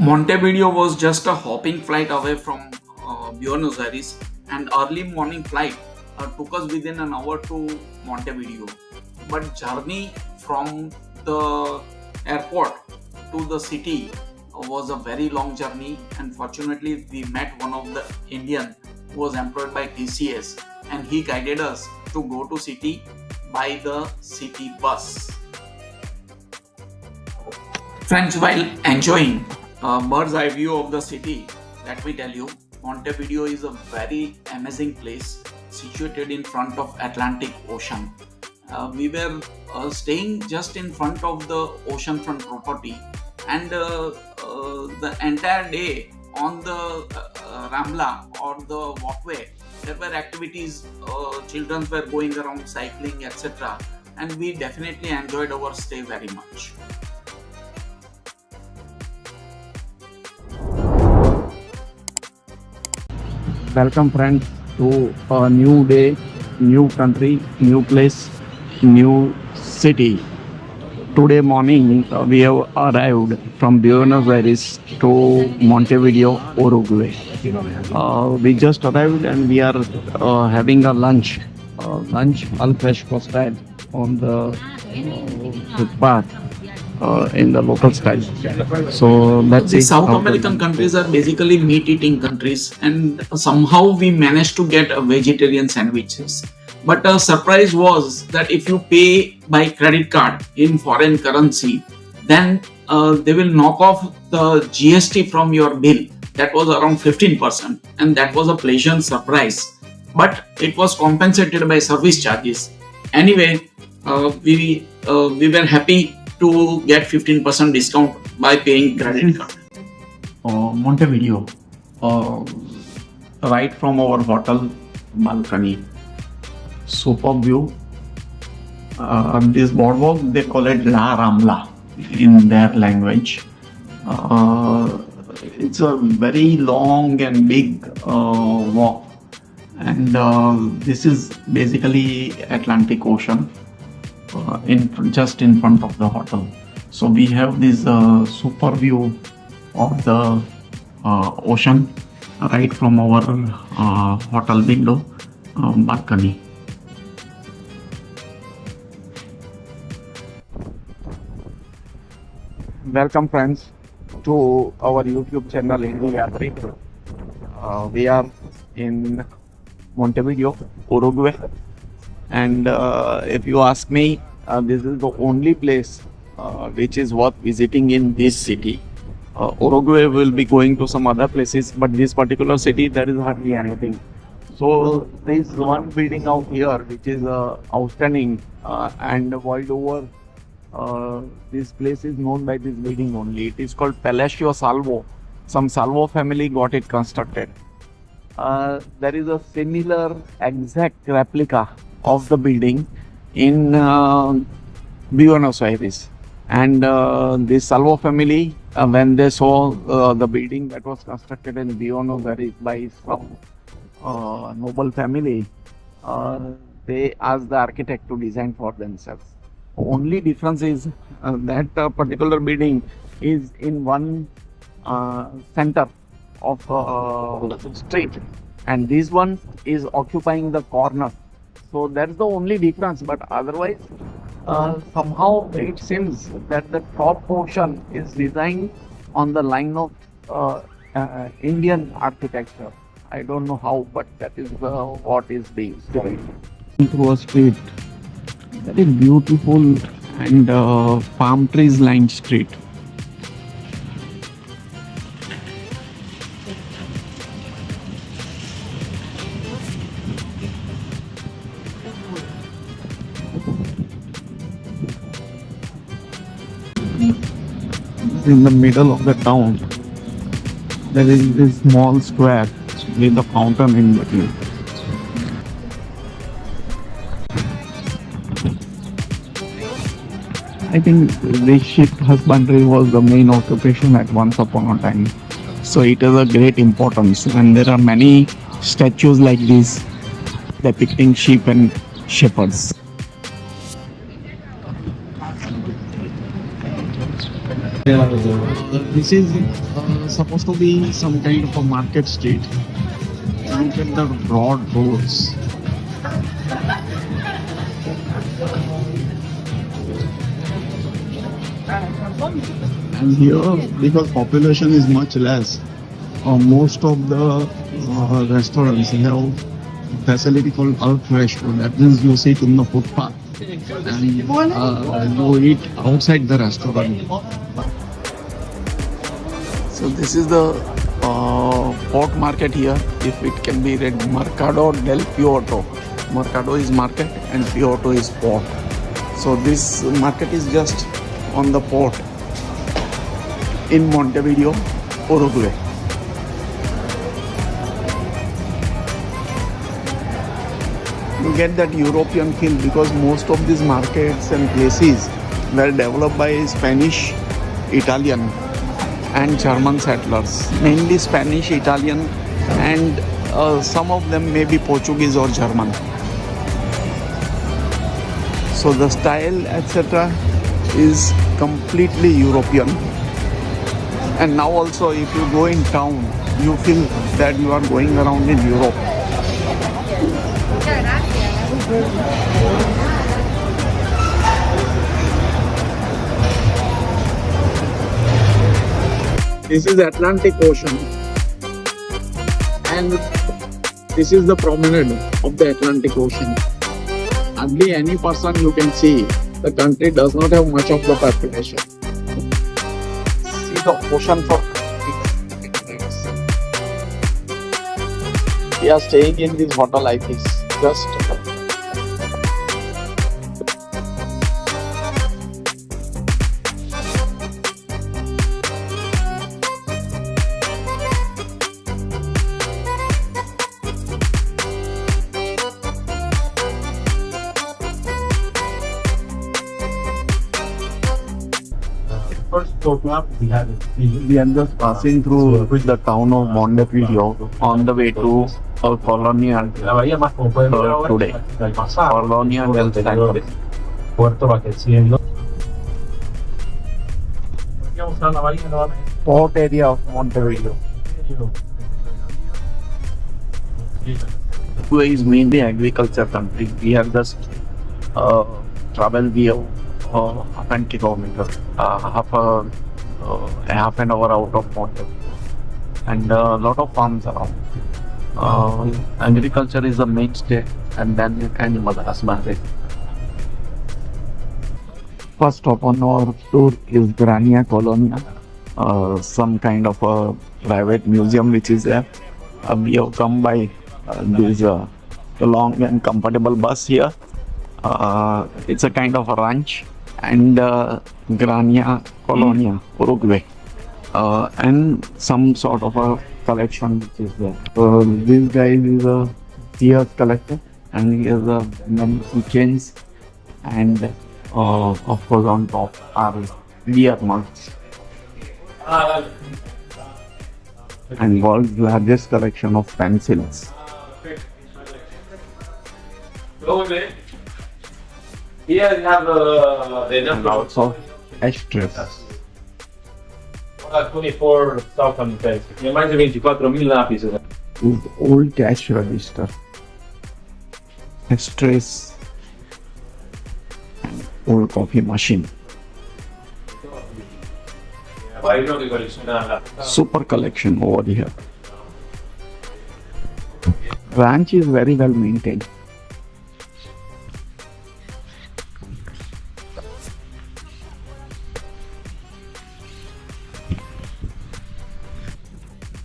Montevideo was just a hopping flight away from Buenos Aires, and early morning flight took us within an hour to Montevideo. But journey from the airport to the city was a very long journey, and fortunately we met one of the Indian who was employed by TCS, and he guided us to go to city by the city bus. Friends, while enjoying a bird's eye view of the city, let me tell you, Montevideo is a very amazing place situated in front of Atlantic Ocean. We were staying just in front of the oceanfront property, and the entire day on the Rambla or the walkway, there were activities, children were going around cycling, etc. And we definitely enjoyed our stay very much. Welcome friends to a new day, new country, new place, new city. Today morning we have arrived from Buenos Aires to Montevideo, Uruguay. We just arrived and we are having a lunch al fresco style on the footpath in the local style. So let's see. South American countries are basically meat-eating countries, and somehow we managed to get vegetarian sandwiches. But a surprise was that if you pay by credit card in foreign currency, then they will knock off the GST from your bill. That was around 15%, and that was a pleasant surprise. But it was compensated by service charges. Anyway, we were happy to get 15% discount by paying credit card. Montevideo, right from our hotel balcony. Superb view. This boardwalk, they call it La Rambla in their language. It's a very long and big walk, and this is basically Atlantic Ocean. Just in front of the hotel. So we have this super view of the ocean right from our hotel window balcony. Welcome friends to our YouTube channel India Yatri. We are in Montevideo, Uruguay. And if you ask me, this is the only place which is worth visiting in this city. Uruguay will be going to some other places, but this particular city, there is hardly anything. So there is one building out here which is outstanding, and world over, this place is known by this building only. It is called Palacio Salvo. Some Salvo family got it constructed. There is a similar exact replica of the building in Buenos Aires, and this Salvo family, when they saw the building that was constructed in Buenos Aires by some noble family, they asked the architect to design for themselves. Only difference is that particular building is in one center of the street, and this one is occupying the corner. So that's the only difference, but otherwise somehow it seems that the top portion is designed on the line of Indian architecture. I don't know how, but that is what is being done. Through a street, very beautiful and palm trees lined street. In the middle of the town, there is this small square with a fountain in between. I think this ship husbandry was the main occupation at once upon a time. So it is a great importance, and there are many statues like this depicting sheep and shepherds. This is supposed to be some kind of a market street. Look at the broad roads. And here, because population is much less, most of the restaurants have facility called fresh food. That means you sit in the footpath and you eat outside the restaurant. So this is the port market here. If it can be read, Mercado del Puerto. Mercado is market and Puerto is port. So this market is just on the port in Montevideo, Uruguay. You get that European feel because most of these markets and places were developed by Spanish, Italian and German settlers. Mainly Spanish, Italian and some of them may be Portuguese or German. So the style etc. is completely European. And now also if you go in town, you feel that you are going around in Europe. This is Atlantic Ocean and this is the promenade of the Atlantic Ocean. Hardly any person you can see, the country does not have much of the population. See the ocean for we are staying in this hotel like this. Just first program we had it. we are just passing through the town of Montevideo on the way to Colonia La bahía más como pueden ver ahora today. el pasado, Colonia del Sacramento. Puerto va creciendo. Aquí vamos a la bahía nuevamente. Port area of Montevideo. Uruguay is mainly agriculture country. We have just traveled via half an kilometer, half an hour out of Montevideo, and a lot of farms around. Agriculture is the mainstay, and then animal husbandry. First stop on our tour is Grania Colonia, some kind of a private museum which is there. We have come by this long and comfortable bus here. It's a kind of a ranch and Grania Colonia, Uruguay, and some sort of a collection which is there. This guy is a Sears collector and he has a many chains and of course on top are beer mugs. And world's largest collection of pencils. Here we have the And number also ashtrays. 24,000 pesos. Tiene más de 24,000 lápices. With old cash register. Ashtrays and old coffee machine. Ahí lo que colecciona Super collection over here. Ranch is very well maintained.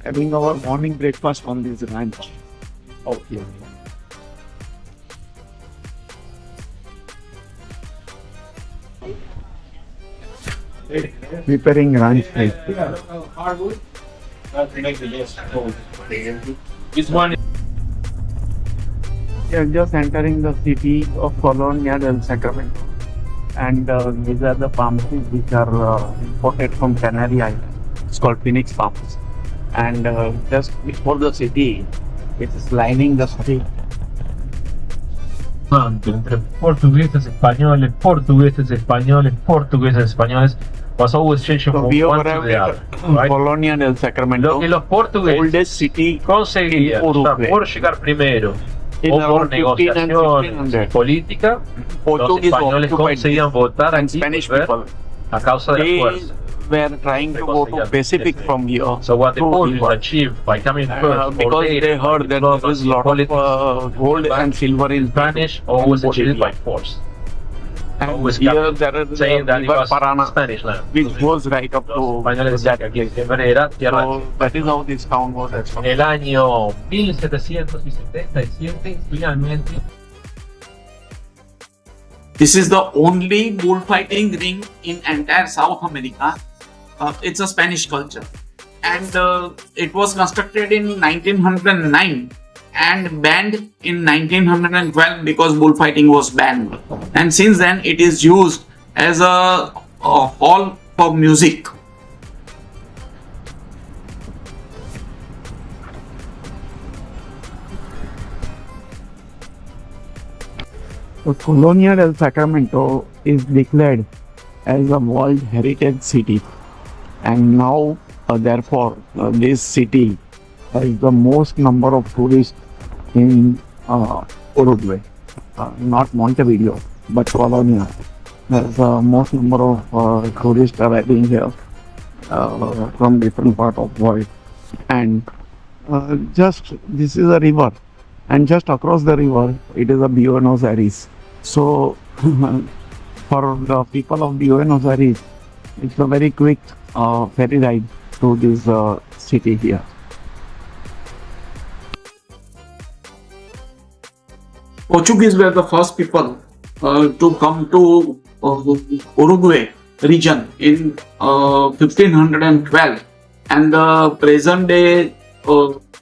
Having our morning breakfast on this ranch out here. Preparing ranch food. hardwood. That makes the best food. This one is We are just entering the city of Colonia del Sacramento, and these are the palm trees which are imported from Canary Island. It's called Phoenix Palms, and just before the city, it is lining the street. entre portugueses, españoles, portugueses, españoles, portugueses, españoles. was always changing So from we one have to the other. arrived Right? at Colonia del Lo Sacramento, que los portugueses oldest city conseguían, in o sea, Uruguay. por llegar primero In o por around 15 and negociaciones 1600. políticas, los Portuguese españoles occupied conseguían votar and aquí Spanish volver people. a causa de la They fuerza. were trying to go to Pacific from here. So what the to Portuguese River. achieved by coming first or Because later, they heard that there is a lot of gold and silver in Spanish always achieved by Bolivia. force. And Always here there is saying that it river was Parana, Spanish land. which goes right up Los to españoles decían que that aquí place. siempre era tierra. So that is how this town was En established. el año 1777, finalmente, This is the only bullfighting ring in entire South America. It's a Spanish culture, and it was constructed in 1909 and banned in 1912 because bullfighting was banned. And since then, it is used as a hall for music. So Colonia del Sacramento is declared as a World Heritage City, and now therefore this city has the most number of tourists in Uruguay. Not Montevideo, but Colonia has the most number of tourists arriving here from different part of world. And just this is a river, and just across the river it is a Buenos Aires. So for the people of Buenos Aires, it's a very quick ferry ride to this city here. Portuguese were the first people to come to Uruguay region in 1512, and the present day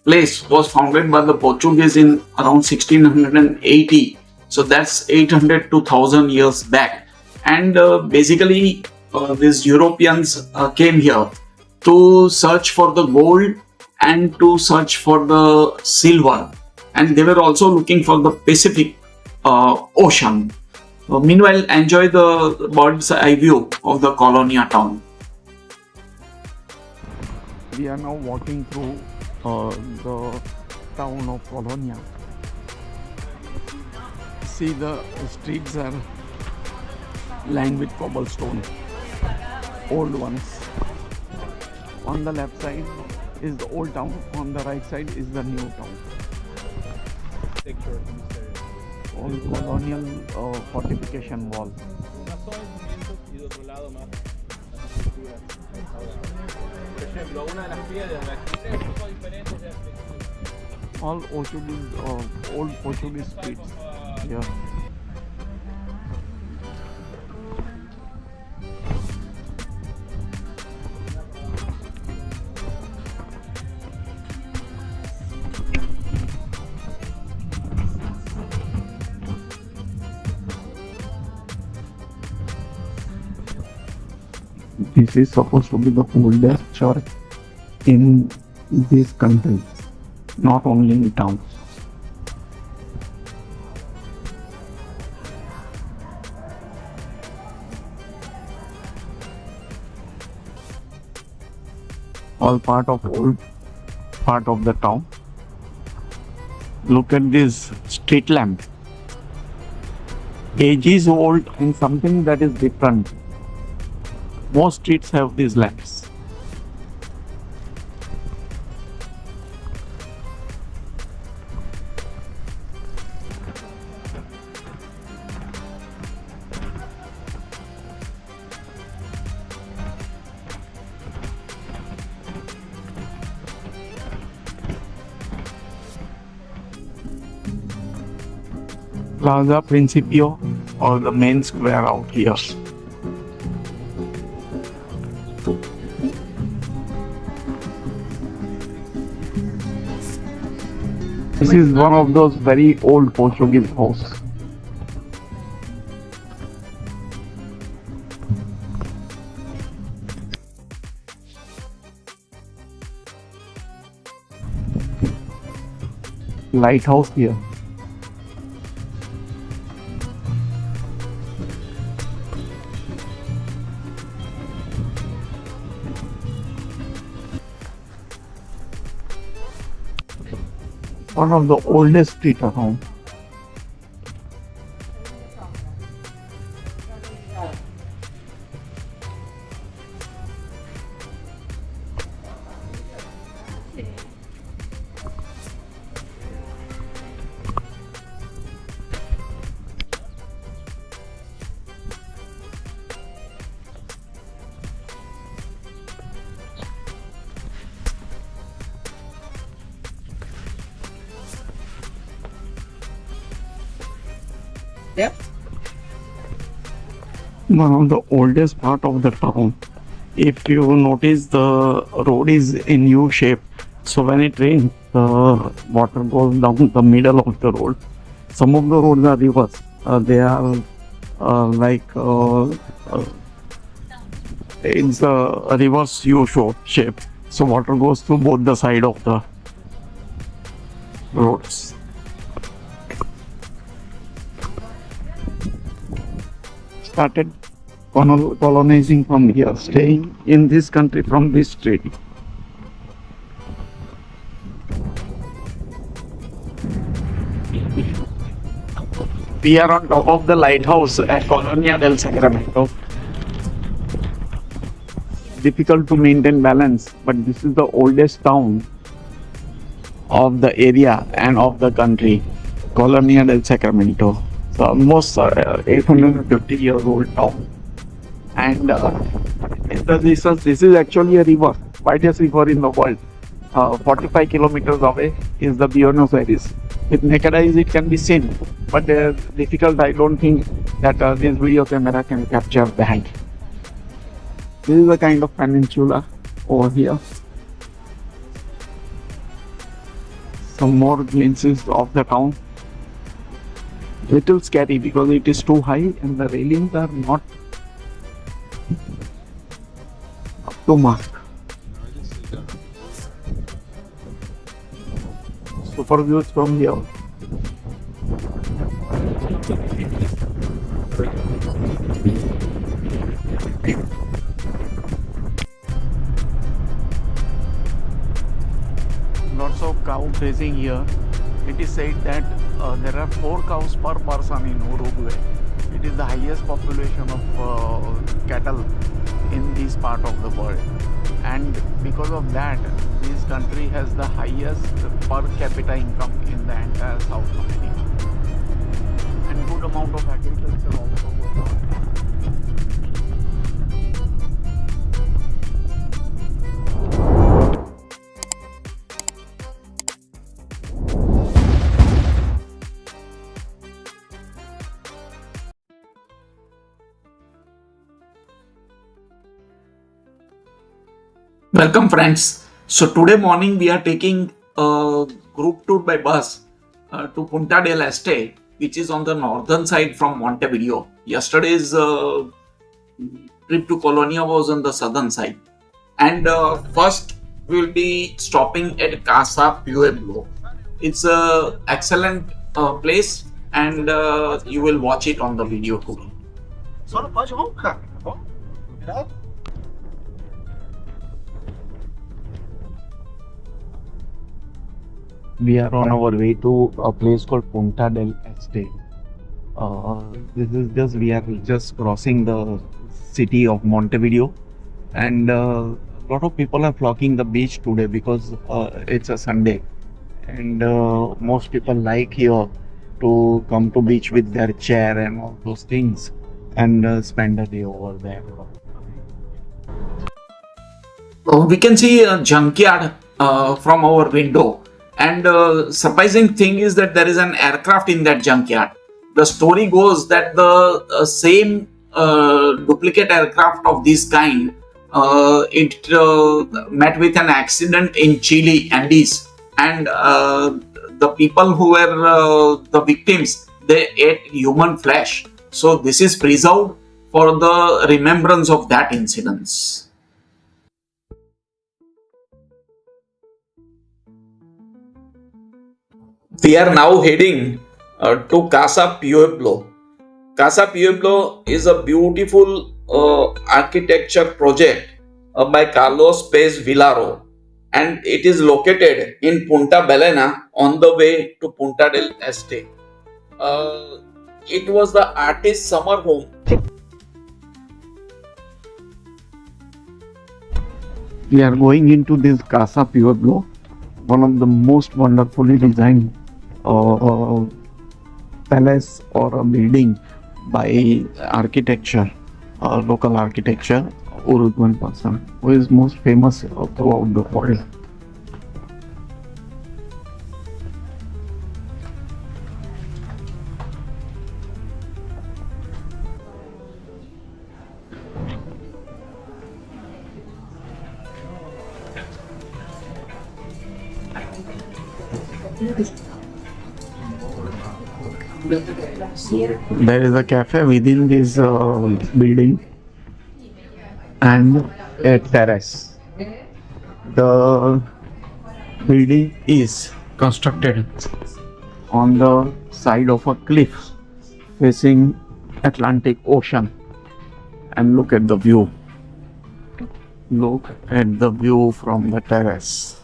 place was founded by the Portuguese in around 1680. So that's 800 to 1000 years back, and basically these Europeans came here to search for the gold and to search for the silver, and they were also looking for the Pacific Ocean. Meanwhile, enjoy the bird's eye view of the Colonia town. We are now walking through the town of Colonia. See, the streets are lined with cobblestone, old ones. On the left side is the old town, on the right side is the new town. Old colonial fortification wall. All Portuguese, old Portuguese streets. Yeah. This is supposed to be the oldest church in this country, not only in town. All part of old part of the town. Look at this street lamp. Ages old and something that is different. Most streets have these lamps. Plaza Principio, or the main square out here. This is one of those very old Portuguese houses. Lighthouse here. one of the oldest street around. Yep. One of the oldest part of the town. If you notice, the road is in U shape. So when it rains, the water goes down the middle of the road. Some of the roads are rivers. They are it's a reverse U shape. So water goes through both the side of the roads. Started colonizing from here, staying in this country from this street. We are on top of the lighthouse at Colonia del Sacramento. Difficult to maintain balance, but this is the oldest town of the area and of the country, Colonia del Sacramento. So almost 850-year-old town. And in the distance, this is actually a river, widest river in the world. 45 kilometers away is the Buenos Aires. With naked eyes, it can be seen, but difficult. I don't think that this video camera can capture that. This is a kind of peninsula over here. Some more glimpses of the town. Little scary because it is too high and the railings are not up to mark. Super views from here. Lots of cow grazing here. It is said that there are 4 cows per person in Uruguay. It is the highest population of cattle in this part of the world, and because of that, this country has the highest per capita income in the entire South America, and good amount of agriculture also goes on. Welcome friends. So today morning we are taking a group tour by bus to Punta del Este, which is on the northern side from Montevideo. Yesterday's trip to Colonia was on the southern side. And first we will be stopping at Casapueblo. It's a excellent place, and you will watch it on the video tour. Só não pode roncar, tá bom? Combinado? We are on our way to a place called Punta del Este. We are just crossing the city of Montevideo, and a lot of people are flocking the beach today because it's a Sunday, and most people like here to come to beach with their chair and all those things and spend a day over there. We can see a junkyard from our window. And surprising thing is that there is an aircraft in that junkyard. The story goes that the same duplicate aircraft of this kind, it met with an accident in Chile, Andes, and the people who were the victims, they ate human flesh. So this is preserved for the remembrance of that incident. We are now heading to Casapueblo. Casapueblo is a beautiful architecture project by Carlos Páez Vilaró, and it is located in Punta Ballena on the way to Punta del Este. It was the artist's summer home. We are going into this Casapueblo, one of the most wonderfully designed palace or a building by architecture, local architecture, Uruguayan person who is most famous throughout the world. There is a cafe within this building and a terrace. The building is constructed on the side of a cliff facing Atlantic Ocean, and look at the view. Look at the view from the terrace.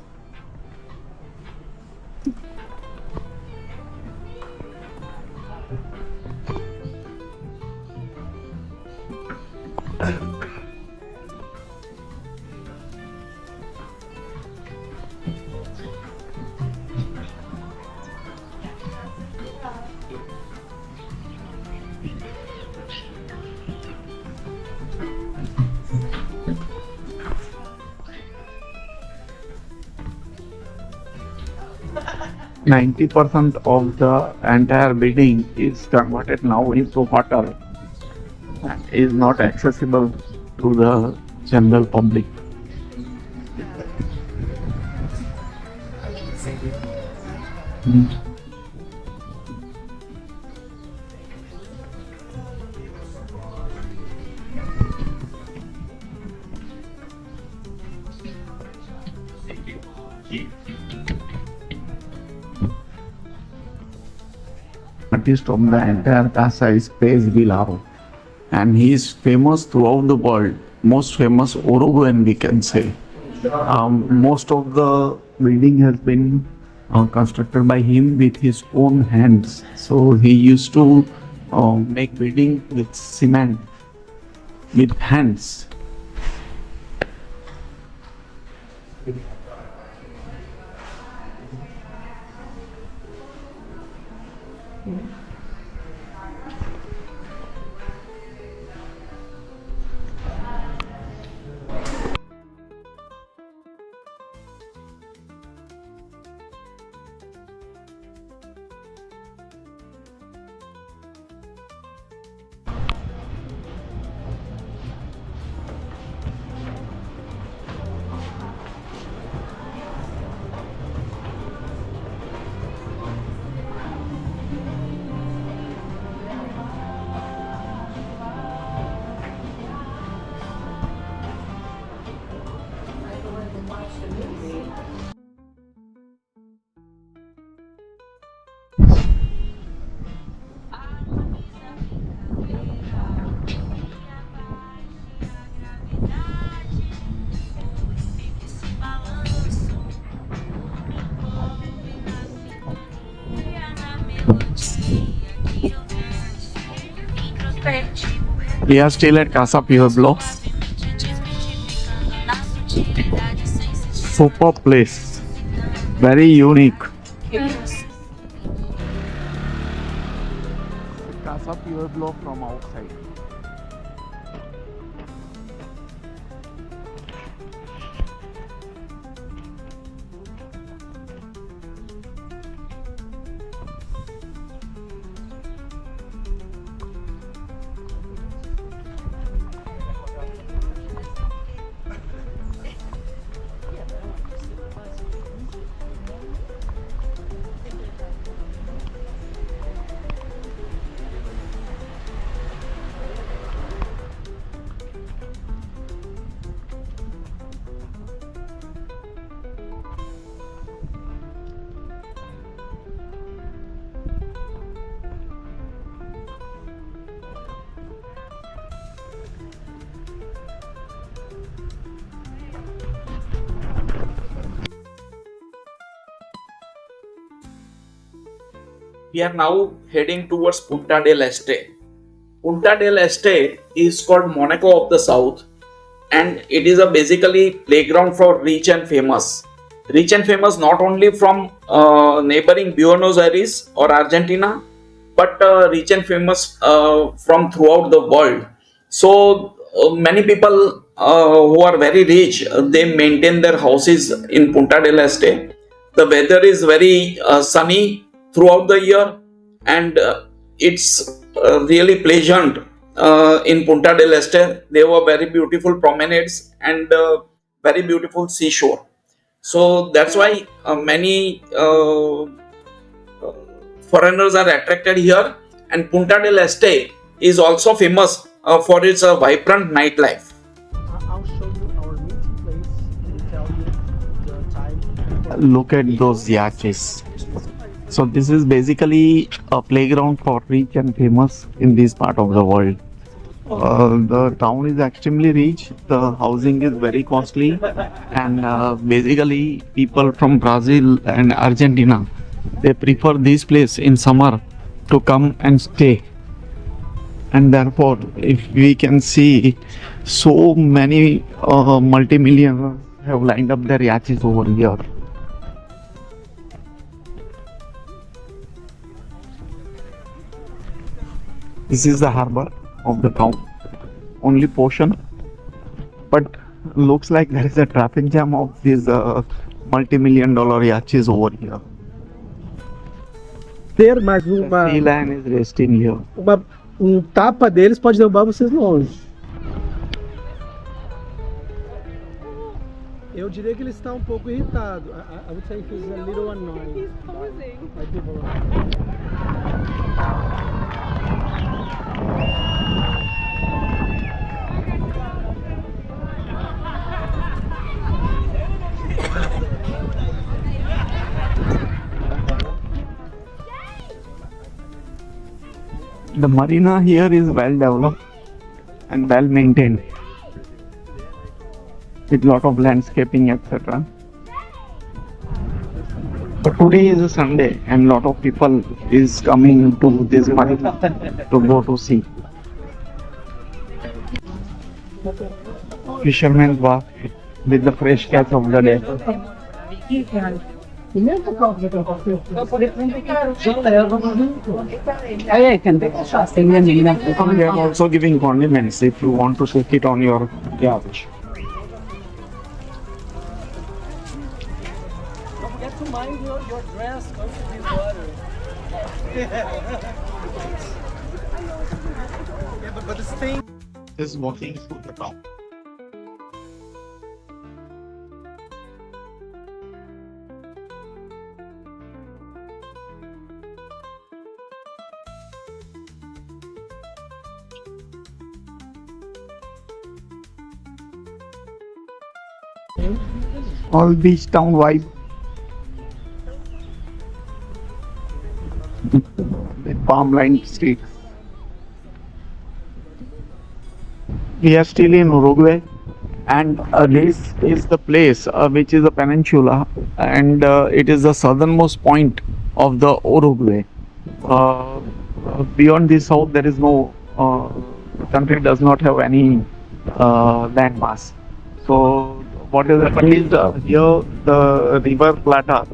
%90 of the entire building is converted now into hotel and is not accessible to the general public. Artist of the entire casa is Páez Vilaró, and he is famous throughout the world, most famous Uruguayan we can say. Most of the building has been constructed by him with his own hands. So he used to make building with cement, with hands. We are still at Casapueblo. Super place, very unique. Casapueblo from outside. we are now heading towards Punta del Este. Punta del Este is called Monaco of the South, and it is a basically playground for rich and famous. Rich and famous not only from neighboring Buenos Aires or Argentina, but rich and famous from throughout the world. So many people who are very rich, they maintain their houses in Punta del Este. The weather is very sunny throughout the year, and it's really pleasant in Punta del Este. There were very beautiful promenades and very beautiful seashore. So that's why many foreigners are attracted here, and Punta del Este is also famous for its vibrant nightlife. I'll show you our meeting place and tell you the time. Look at those yachts. So this is basically a playground for rich and famous in this part of the world. The town is extremely rich, the housing is very costly, and basically people from Brazil and Argentina, they prefer this place in summer to come and stay. And therefore, if we can see, so many multi-millionaires have lined up their yachts over here. This is the harbor of the town, only portion, but looks like there is a traffic jam of these multi-million-dollar yachts over here. Ter mais The sea lion is resting here. tapa deles pode derrubar vocês longe. Eu diria que ele está um pouco irritado. I would say he's a little annoyed. He's posing. By people. The marina here is well developed and well maintained, with lot of landscaping, etc. But today is a Sunday and lot of people is coming to this marina to go to sea. Fishermen's wharf with the fresh catch of the day. They are also giving condiments if you want to cook it on your yacht. Don't forget to mind your dress under this water. Yeah, but this thing. Just walking through the town. All beach town vibe. The palm lined streets. We are still in Uruguay, and this is the place which is a peninsula, and it is the southernmost point of the Uruguay. Beyond the south, there is no country does not have any landmass. So what is happening is here the river Plata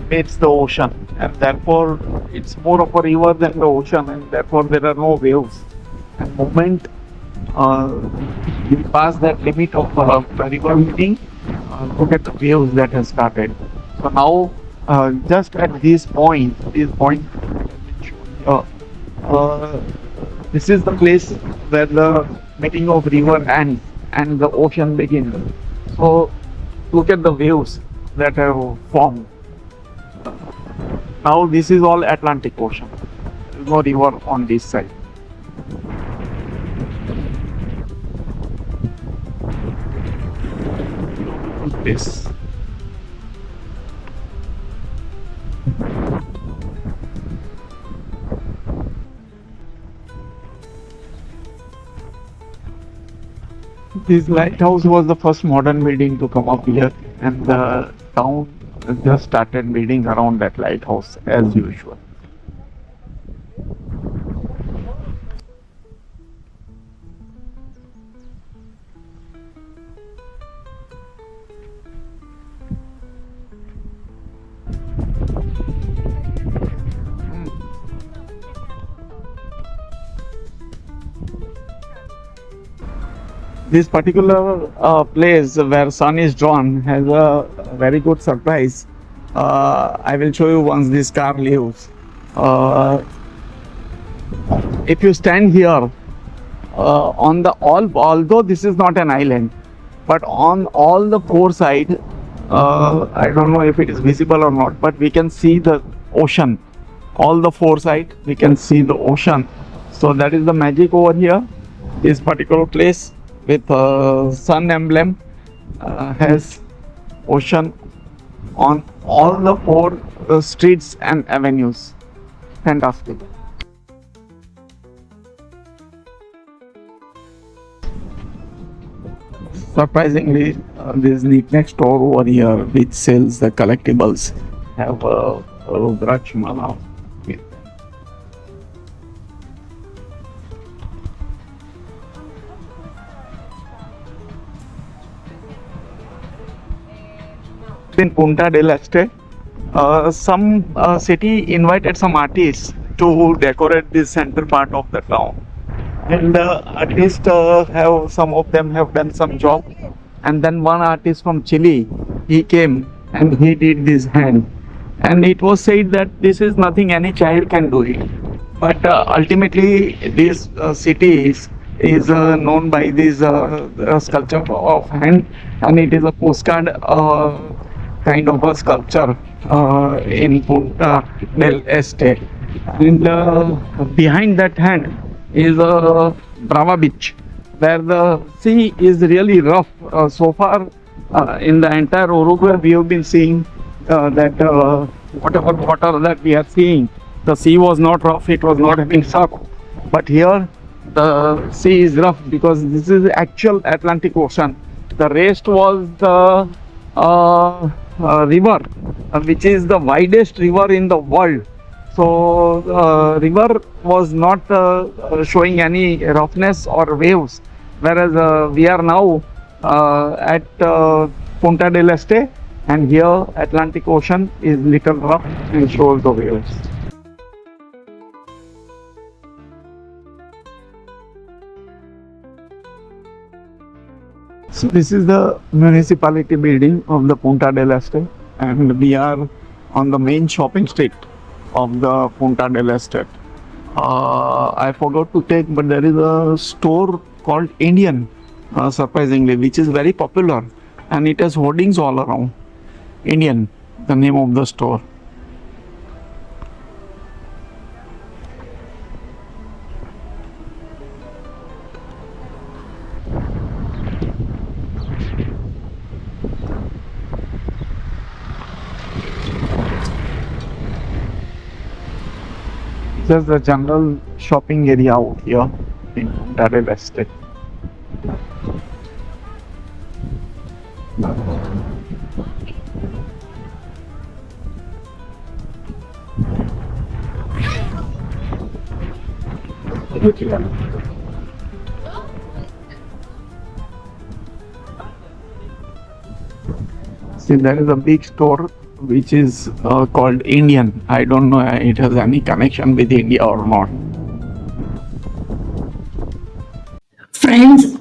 meets the ocean, and therefore it's more of a river than the ocean, and therefore there are no waves. And moment we pass that limit of the river meeting, look at the waves that has started. So now just at this point, this is the place where the meeting of river ends and the ocean begins. So look at the waves that have formed. Now this is all Atlantic Ocean. There is no river on this side. This. This lighthouse was the first modern building to come up here, and the town just started building around that lighthouse as usual. this particular place where sun is drawn has a very good surprise. I will show you once this car leaves. If you stand here on the although this is not an island, but on all the four sides, I don't know if it is visible or not, but we can see the ocean. All the four sides we can see the ocean. So that is the magic over here. This particular place with sun emblem has ocean on all the four streets and avenues. Fantastic. Surprisingly, this knick-knack store over here which sells the collectibles have a Rudrach mala. In Punta del Este, some city invited some artists to decorate this center part of the town, and artists have some of them have done some job, and then one artist from Chile, he came and he did this hand, and it was said that this is nothing, any child can do it, but ultimately this city is known by this sculpture of hand, and it is a postcard kind of a sculpture in Punta del Este, and behind that hand is a Brava beach where the sea is really rough. So far in the entire Uruguay we have been seeing that whatever water that we are seeing, the sea was not rough, it was not having surf, but here the sea is rough because this is the actual Atlantic Ocean. The rest was the river, which is the widest river in the world. So river was not showing any roughness or waves, whereas we are now at Punta del Este, and here Atlantic Ocean is little rough and shows the waves. So this is the municipality building of the Punta del Este, and we are on the main shopping street of the Punta del Este. I forgot to take, but there is a store called Indian, surprisingly, which is very popular, and it has hoardings all around. Indian, the name of the store. There's a general shopping area out here in Punta del Este. See, there is a big store which is called Indian. I don't know it has any connection with India or not. Friends,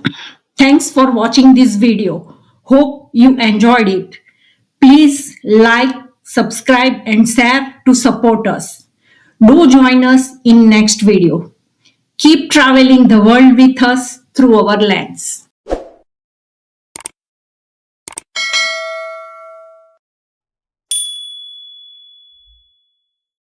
thanks for watching this video. Hope you enjoyed it. Please like, subscribe and share to support us. Do join us in next video. Keep traveling the world with us through our lens.